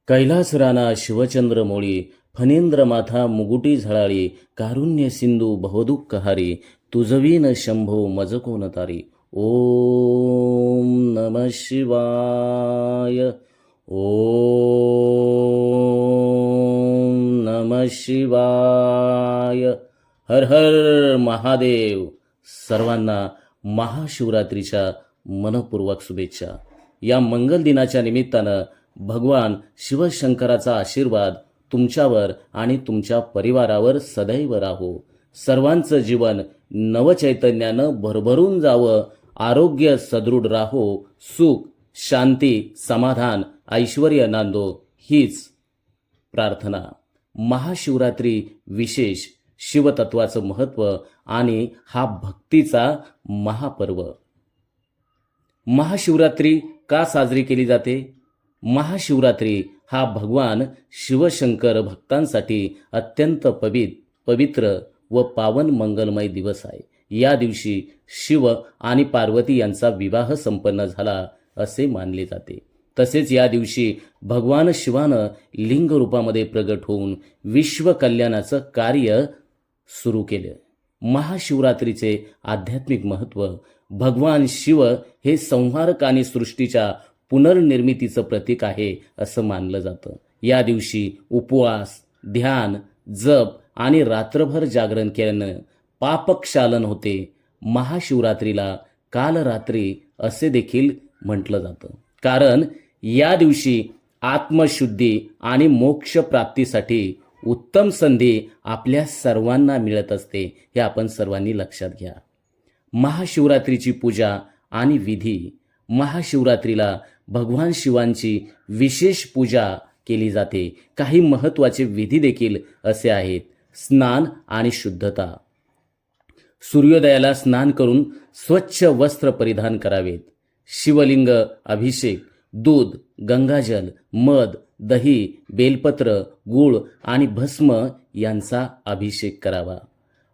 कैलास राणा शिवचंद्र मोळी फणेंद्र माथा मुगुटी झळाळी कारुण्य सिंधू बहुदुःखहारी तुझवीन शंभो मज कोण तारी. ओम नम शिवाय. ओम नम शिवाय. हर हर महादेव. सर्वांना महाशिवरात्रीच्या मनपूर्वक शुभेच्छा. या मंगल दिनाच्या निमित्तानं भगवान शिवशंकराचा आशीर्वाद तुमच्यावर आणि तुमच्या परिवारावर सदैव राहो. सर्वांचं जीवन नवचैतन्यानं भरभरून जावं, आरोग्य सदृढ राहो, सुख शांती समाधान ऐश्वर्य नांदो हीच प्रार्थना. महाशिवरात्री विशेष शिवतत्वाचं महत्त्व आणि हा भक्तीचा महापर्व. महाशिवरात्री का साजरी केली जाते? महाशिवरात्री हा भगवान शिवशंकर भक्तांसाठी अत्यंत पवित्र व पावन मंगलमय दिवस आहे. या दिवशी शिव आणि पार्वती यांचा विवाह संपन्न झाला असे मानले जाते. तसेच या दिवशी भगवान शिवानं लिंग रूपामध्ये प्रगट होऊन विश्व कल्याणाचं कार्य सुरू केले. महाशिवरात्रीचे आध्यात्मिक महत्त्व. भगवान शिव हे संहारक आणि सृष्टीच्या पुनर्निर्मितीचं प्रतीक आहे असं मानलं जातं. या दिवशी उपवास, ध्यान, जप आणि रात्रभर जागरण केल्यानं पापक्षालन होते. महाशिवरात्रीला कालरात्री असे देखील म्हटलं जातं, कारण या दिवशी आत्मशुद्धी आणि मोक्ष प्राप्तीसाठी उत्तम संधी आपल्या सर्वांना मिळत असते. हे आपण सर्वांनी लक्षात घ्या. महाशिवरात्रीची पूजा आणि विधी. महाशिवरात्रीला भगवान शिवांची विशेष पूजा केली जाते. काही महत्त्वाचे विधी देखील असे आहेत. स्नान आणि शुद्धता. सूर्योदयाला स्नान करून स्वच्छ वस्त्र परिधान करावेत. शिवलिंग अभिषेक, दूध, गंगाजल, मध, दही, बेलपत्र, गूळ आणि भस्म यांचा अभिषेक करावा.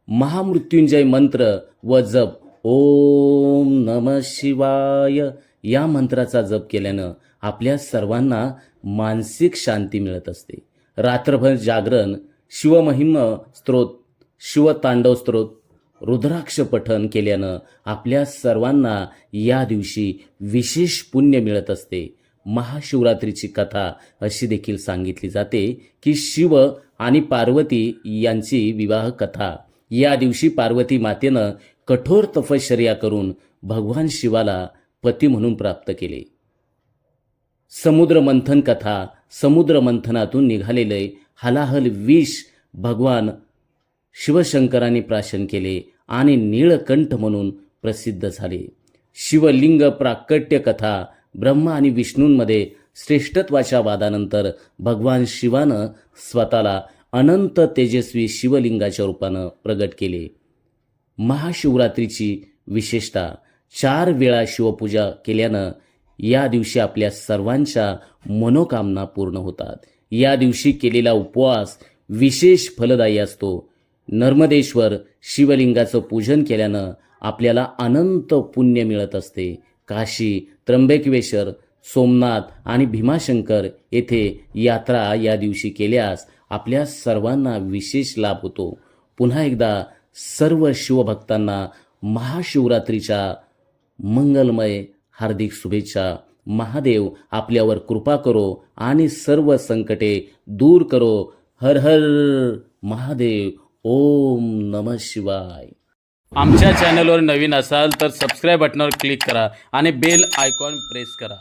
महामृत्युंजय मंत्र व जप ओम नम शिवाय या मंत्राचा जप केल्यानं आपल्या सर्वांना मानसिक शांती मिळत असते. रात्रभर जागरण, शिवमहिम स्तोत्र, शिवतांडव स्तोत्र, रुद्राक्ष पठण केल्यानं आपल्या सर्वांना या दिवशी विशेष पुण्य मिळत असते. महाशिवरात्रीची कथा अशी देखील सांगितली जाते की शिव आणि पार्वती यांची विवाह कथा. या दिवशी पार्वती मातेनं कठोर तपश्चर्या करून भगवान शिवाला पती म्हणून प्राप्त केले. समुद्र मंथन कथा. समुद्र मंथनातून निघालेले हलाहल विष भगवान शिवशंकरांनी प्राशन केले आणि नीळकंठ म्हणून प्रसिद्ध झाले. शिवलिंग प्राकट्य कथा. ब्रह्मा आणि विष्णूंमध्ये श्रेष्ठत्वाच्या वादानंतर भगवान शिवानं स्वतःला अनंत तेजस्वी शिवलिंगाच्या रूपानं प्रगट केले. महाशिवरात्रीची विशेषता. 4 वेळा शिवपूजा केल्यानं या दिवशी आपल्या सर्वांच्या मनोकामना पूर्ण होतात. या दिवशी केलेला उपवास विशेष फलदायी असतो. नर्मदेश्वर शिवलिंगाचं पूजन केल्यानं आपल्याला अनंत पुण्य मिळत असते. काशी, त्र्यंबकेश्वर, सोमनाथ आणि भीमाशंकर येथे यात्रा या दिवशी केल्यास आपल्या सर्वांना विशेष लाभ होतो. पुन्हा एकदा सर्व शिवभक्तांना महाशिवरात्रीच्या मंगलमय हार्दिक शुभेच्छा. महादेव आपल्यावर कृपा करो आणि सर्व संकटे दूर करो. हर हर महादेव. ओम नम शिवाय. आमच्या चॅनलवर नवीन असाल तर सबस्क्राईब बटनावर क्लिक करा आणि बेल आयकॉन प्रेस करा.